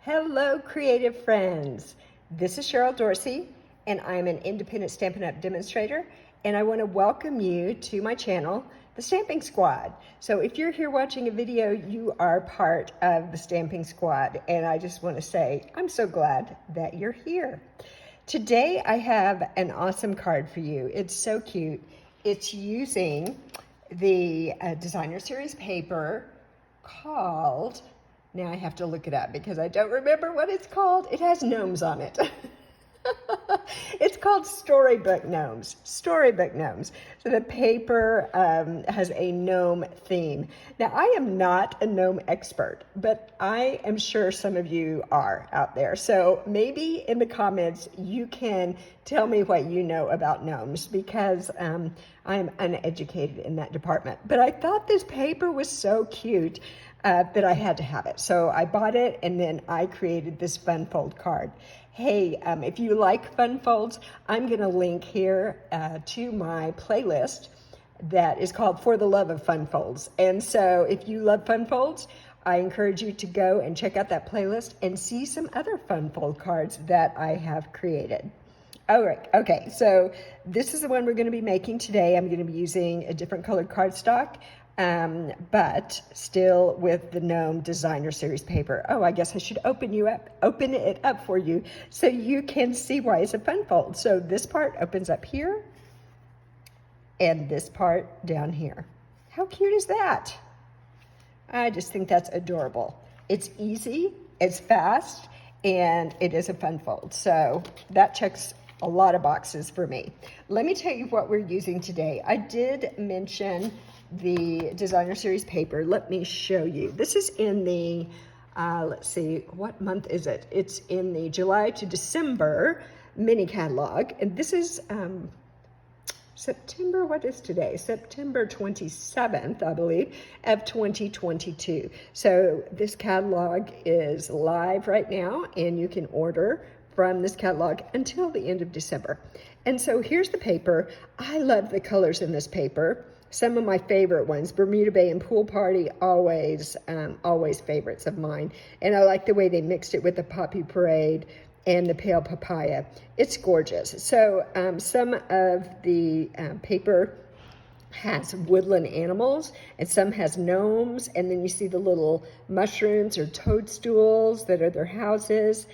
Hello, creative friends. This is Cheryl Dorsey, and I'm an independent Stampin' Up! Demonstrator, and I want to welcome you to my channel, the Stamping Squad. So if you're here watching a video, you are part of the Stamping Squad, and I just want to say I'm so glad that you're here. Today I have an awesome card for you. It's so cute. It's using the designer series paper called, now I have to look it up because I don't remember what it's called. It has gnomes on it. It's called Storybook Gnomes. Storybook Gnomes. So the paper has a gnome theme. Now, I am not a gnome expert, but I am sure some of you are out there. So maybe in the comments, you can tell me what you know about gnomes, because I'm uneducated in that department. But I thought this paper was so cute that I had to have it. So I bought it, and then I created this fun fold card. Hey, if you like fun folds, I'm going to link here to my playlist that is called For the Love of Fun Folds. And so if you love fun folds, I encourage you to go and check out that playlist and see some other fun fold cards that I have created. All right, okay, so this is the one we're going to be making today. I'm going to be using a different colored cardstock, but still with the Gnome Designer Series paper. Oh, I guess I should open it up for you so you can see why it's a fun fold. So this part opens up here, and this part down here. How cute is that? I just think that's adorable. It's easy, it's fast, and it is a fun fold. So that checks a lot of boxes for me. Let me tell you what we're using today. I did mention the designer series paper. Let me show you. This is in the, let's see, what month is it? It's in the July to December mini catalog. And this is September, what is today? September 27th, I believe, of 2022. So this catalog is live right now, and you can order from this catalog until the end of December. And so here's the paper. I love the colors in this paper. Some of my favorite ones, Bermuda Bay and Pool Party, always favorites of mine. And I like the way they mixed it with the Poppy Parade and the Pale Papaya. It's gorgeous. So some of the paper has woodland animals, and some has gnomes, and then you see the little mushrooms or toadstools that are their houses,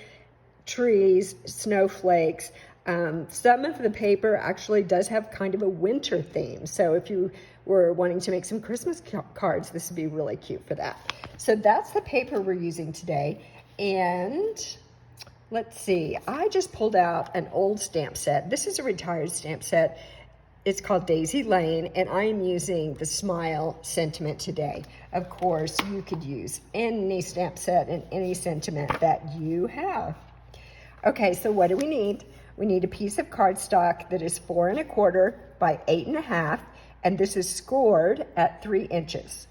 trees, snowflakes. Some of the paper actually does have kind of a winter theme. So if you were wanting to make some Christmas cards, this would be really cute for that. So that's the paper we're using today. And let's see, I just pulled out an old stamp set. This is a retired stamp set. It's called Daisy Lane, and I am using the Smile sentiment today. Of course, you could use any stamp set and any sentiment that you have. Okay, so what do we need? We need a piece of cardstock that is 4 1/4 by 8 1/2, and this is scored at 3 inches.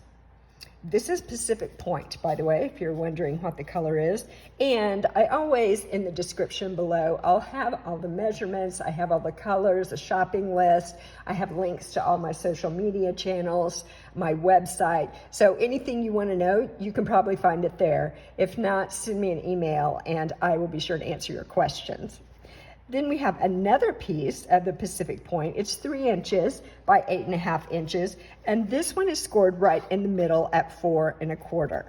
This is Pacific Point, by the way, if you're wondering what the color is. And I always, in the description below, I'll have all the measurements, I have all the colors, a shopping list, I have links to all my social media channels, my website. So anything you want to know, you can probably find it there. If not, send me an email and I will be sure to answer your questions. Then we have another piece of the Pacific Point. It's 3 inches by 8 1/2 inches, and this one is scored right in the middle at 4 1/4.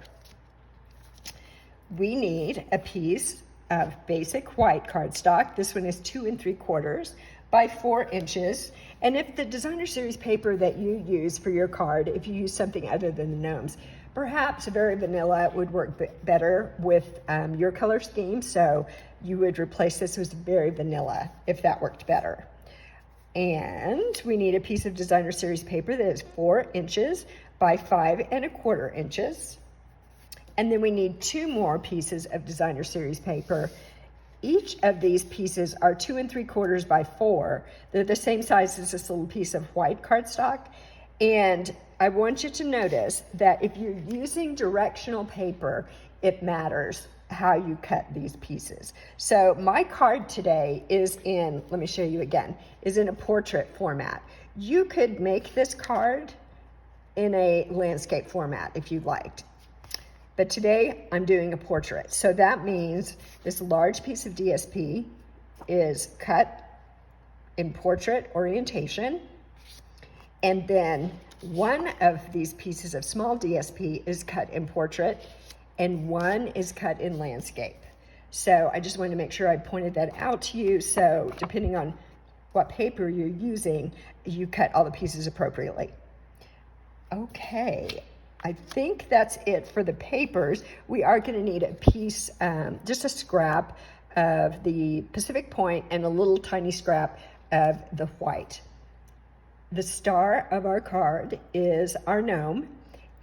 We need a piece of basic white cardstock. This one is 2 3/4 by 4 inches. And if the designer series paper that you use for your card, if you use something other than the gnomes, perhaps Very Vanilla would work better with your color scheme, so you would replace this with Very Vanilla if that worked better. And we need a piece of designer series paper that is 4 inches by 5 1/4 inches. And then we need 2 more pieces of designer series paper. Each of these pieces are 2 3/4 by 4. They're the same size as this little piece of white cardstock. And I want you to notice that if you're using directional paper, it matters how you cut these pieces. So my card today is in, let me show you again, is in a portrait format. You could make this card in a landscape format if you liked. but today I'm doing a portrait. So that means this large piece of DSP is cut in portrait orientation, and then one of these pieces of small DSP is cut in portrait, and one is cut in landscape. So I just wanted to make sure I pointed that out to you. So depending on what paper you're using, you cut all the pieces appropriately. Okay, I think that's it for the papers. We are going to need a piece, just a scrap of the Pacific Point and a little tiny scrap of the white. The star of our card is our gnome,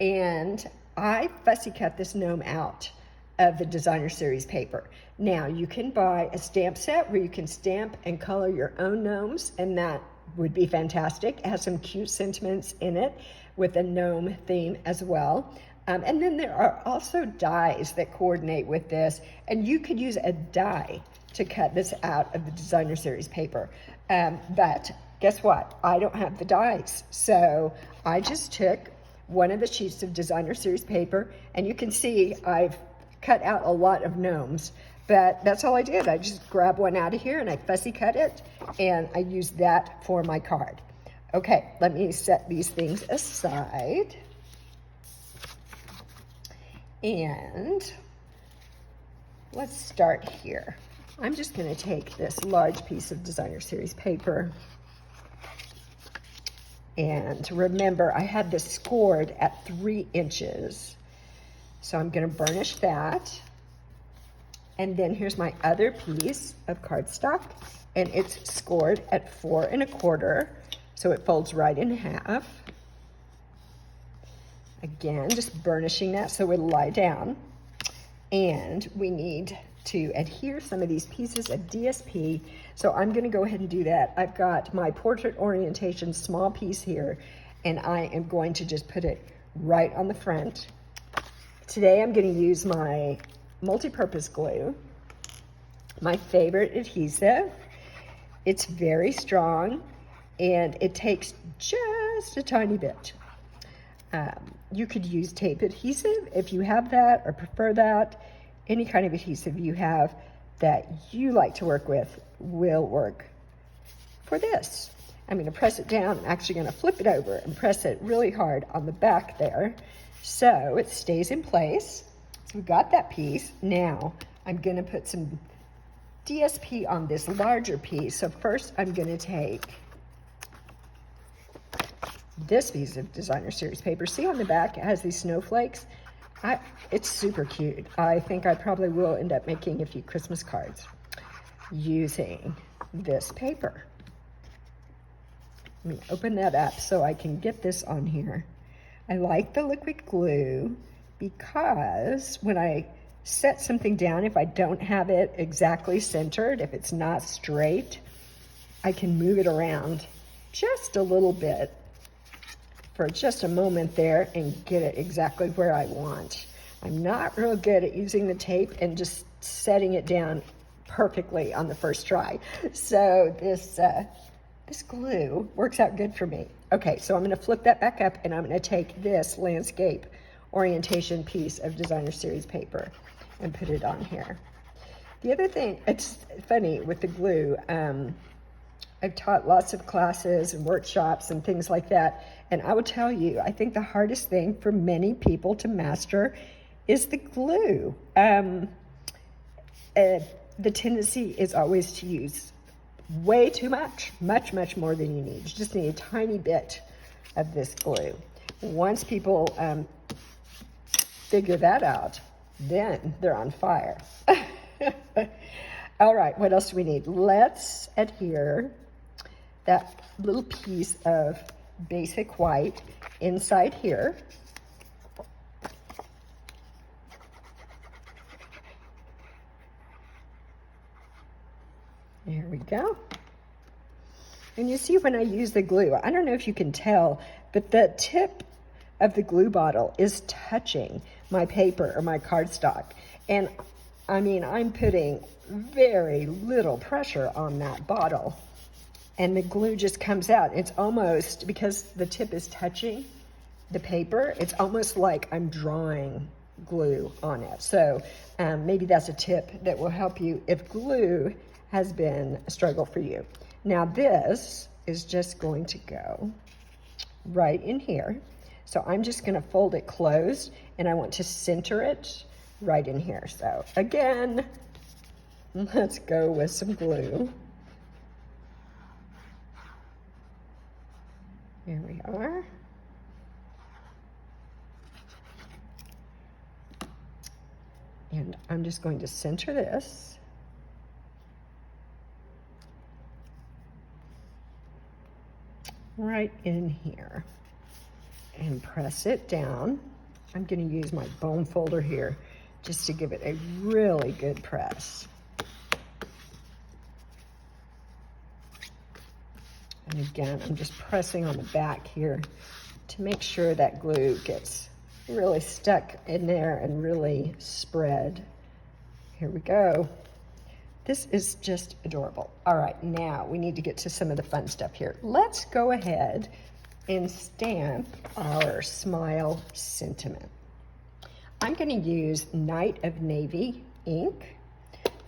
and I fussy cut this gnome out of the designer series paper. Now you can buy a stamp set where you can stamp and color your own gnomes, and that would be fantastic. It has some cute sentiments in it with a gnome theme as well. And then there are also dies that coordinate with this, and you could use a die to cut this out of the designer series paper. But guess what? I don't have the dies. So I just took one of the sheets of designer series paper, and you can see I've cut out a lot of gnomes, but that's all I did. I just grabbed one out of here and I fussy cut it, and I used that for my card. Okay, let me set these things aside. And let's start here. I'm just going to take this large piece of designer series paper, and remember I had this scored at 3 inches. So I'm going to burnish that. And then here's my other piece of cardstock, and it's scored at 4 1/4, so it folds right in half. Again, just burnishing that so it'll lie down. And we need to adhere some of these pieces of DSP, so I'm going to go ahead and do that. I've got my portrait orientation small piece here, and I am going to just put it right on the front. Today I'm going to use my multi-purpose glue, my favorite adhesive. It's very strong, and it takes just a tiny bit. You could use tape adhesive if you have that or prefer that. Any kind of adhesive you have that you like to work with will work for this. I'm going to press it down. I'm actually going to flip it over and press it really hard on the back there so it stays in place. So we've got that piece. Now I'm going to put some DSP on this larger piece. So first I'm going to take this piece of designer series paper. See on the back it has these snowflakes? It's super cute. I think I probably will end up making a few Christmas cards using this paper. Let me open that up so I can get this on here. I like the liquid glue because when I set something down, if I don't have it exactly centered, if it's not straight, I can move it around just a little bit for just a moment there and get it exactly where I want. I'm not real good at using the tape and just setting it down perfectly on the first try. So this glue works out good for me. Okay, so I'm going to flip that back up, and I'm going to take this landscape orientation piece of designer series paper and put it on here. The other thing, it's funny with the glue, I've taught lots of classes and workshops and things like that, and I will tell you, I think the hardest thing for many people to master is the glue. The tendency is always to use way too much, much more than you need. You just need a tiny bit of this glue. Once people figure that out, then they're on fire. All right, what else do we need? Let's adhere that little piece of basic white inside here. There we go. And you see when I use the glue, I don't know if you can tell, but the tip of the glue bottle is touching my paper or my cardstock. And I mean, I'm putting very little pressure on that bottle, and the glue just comes out. It's almost, because the tip is touching the paper, it's almost like I'm drawing glue on it. So maybe that's a tip that will help you if glue has been a struggle for you. Now this is just going to go right in here. So I'm just going to fold it closed, and I want to center it right in here. So again, let's go with some glue. Here we are. And I'm just going to center this. Right in here. And press it down. I'm going to use my bone folder here just to give it a really good press. And again, I'm just pressing on the back here to make sure that glue gets really stuck in there and really spread. Here we go. This is just adorable. All right, now we need to get to some of the fun stuff here. Let's go ahead and stamp our Smile Sentiment. I'm going to use Night of Navy ink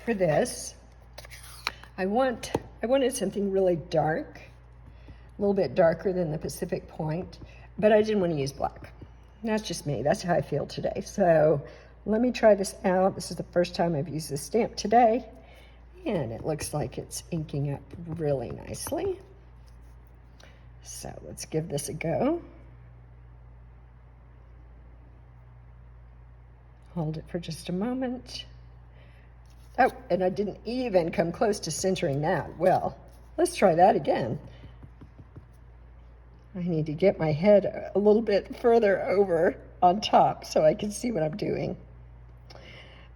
for this. I wanted something really dark, a little bit darker than the Pacific Point, but I didn't want to use black. That's just me. That's how I feel today. So let me try this out. This is the first time I've used this stamp today, and it looks like it's inking up really nicely. So let's give this a go. Hold it for just a moment. Oh, and I didn't even come close to centering that. Well, let's try that again. I need to get my head a little bit further over on top so I can see what I'm doing.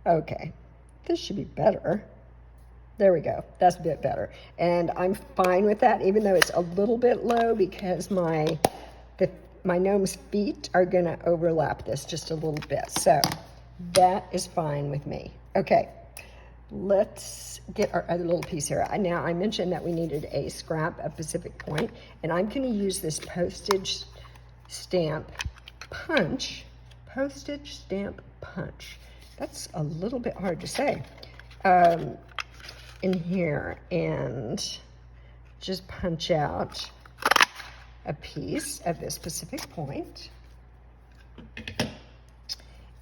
Okay, this should be better. There we go, that's a bit better. And I'm fine with that, even though it's a little bit low, because my gnome's feet are gonna overlap this just a little bit. So that is fine with me. Okay, let's get our other little piece here. Now, I mentioned that we needed a scrap of Pacific Point, and I'm going to use this postage stamp punch. Postage stamp punch. That's a little bit hard to say. In here, and just punch out a piece of this Pacific Point.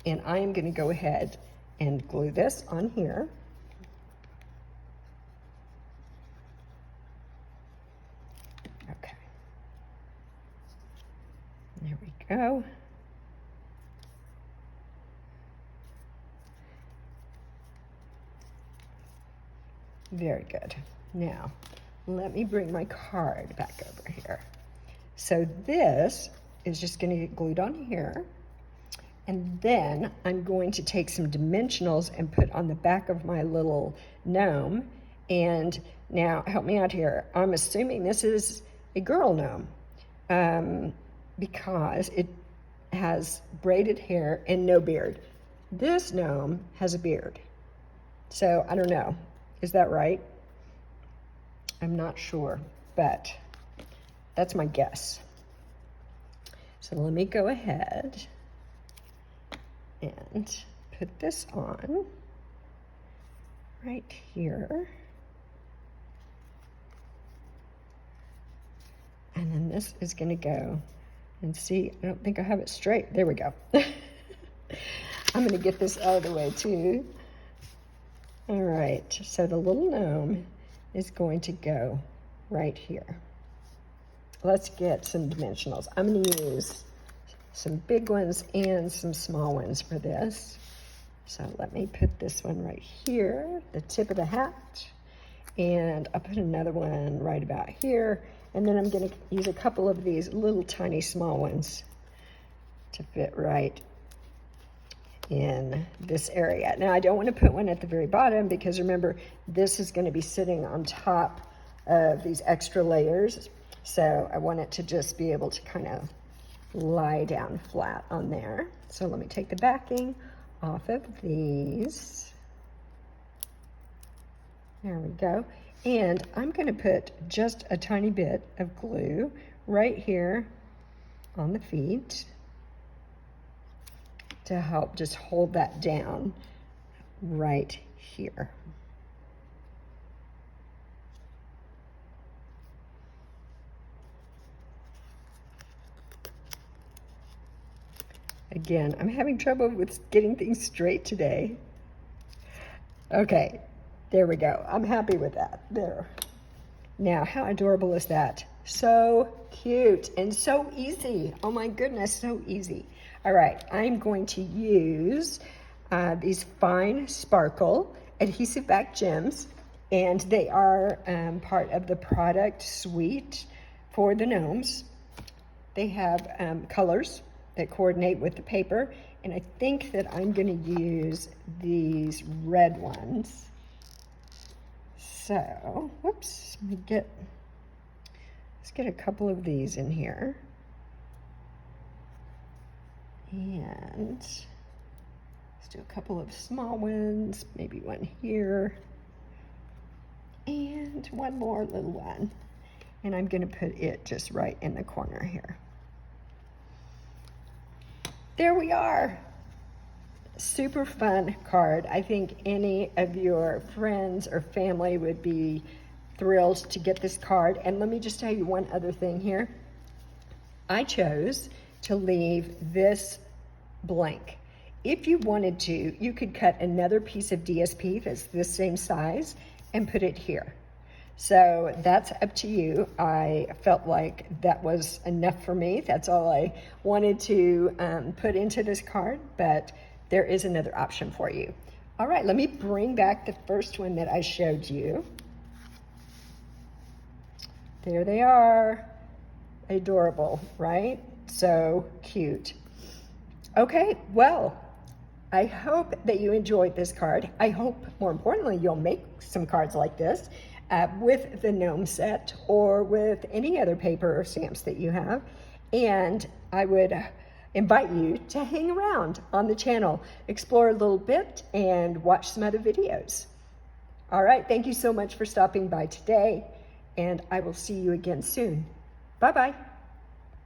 And I am going to go ahead and glue this on here. Okay. There we go. Very good. Now, let me bring my card back over here. So this is just going to get glued on here. And then I'm going to take some dimensionals and put on the back of my little gnome. And now, help me out here. I'm assuming this is a girl gnome because it has braided hair and no beard. This gnome has a beard. So I don't know. Is that right? I'm not sure, but that's my guess. So let me go ahead and put this on right here. And then this is going to go, and see, I don't think I have it straight. There we go. I'm going to get this out of the way too. All right, so the little gnome is going to go right here. Let's get some dimensionals. I'm going to use some big ones and some small ones for this. So let me put this one right here, the tip of the hat, and I'll put another one right about here, and then I'm going to use a couple of these little tiny small ones to fit right in this area. Now, I don't want to put one at the very bottom because remember, this is going to be sitting on top of these extra layers. So I want it to just be able to kind of lie down flat on there. So let me take the backing off of these. There we go. And I'm going to put just a tiny bit of glue right here on the feet to help just hold that down right here. Again, I'm having trouble with getting things straight today. Okay, there we go. I'm happy with that. There. Now, how adorable is that? So cute and so easy. Oh my goodness, so easy. All right, I'm going to use these fine sparkle adhesive-backed gems, and they are part of the product suite for the gnomes. They have colors that coordinate with the paper, and I think that I'm going to use these red ones. So, whoops, let's get a couple of these in here. And let's do a couple of small ones, maybe one here, and one more little one. And I'm going to put it just right in the corner here. There we are. Super fun card. I think any of your friends or family would be thrilled to get this card. And let me just tell you one other thing here. I chose to leave this blank. If you wanted to, you could cut another piece of DSP that's the same size and put it here. So that's up to you. I felt like that was enough for me. That's all I wanted to put into this card, but there is another option for you. All right, let me bring back the first one that I showed you. There they are. Adorable, right? So cute. Okay, well, I hope that you enjoyed this card. I hope, more importantly, you'll make some cards like this with the gnome set or with any other paper or stamps that you have. And I would invite you to hang around on the channel, explore a little bit, and watch some other videos. All right, thank you so much for stopping by today, and I will see you again soon. Bye-bye.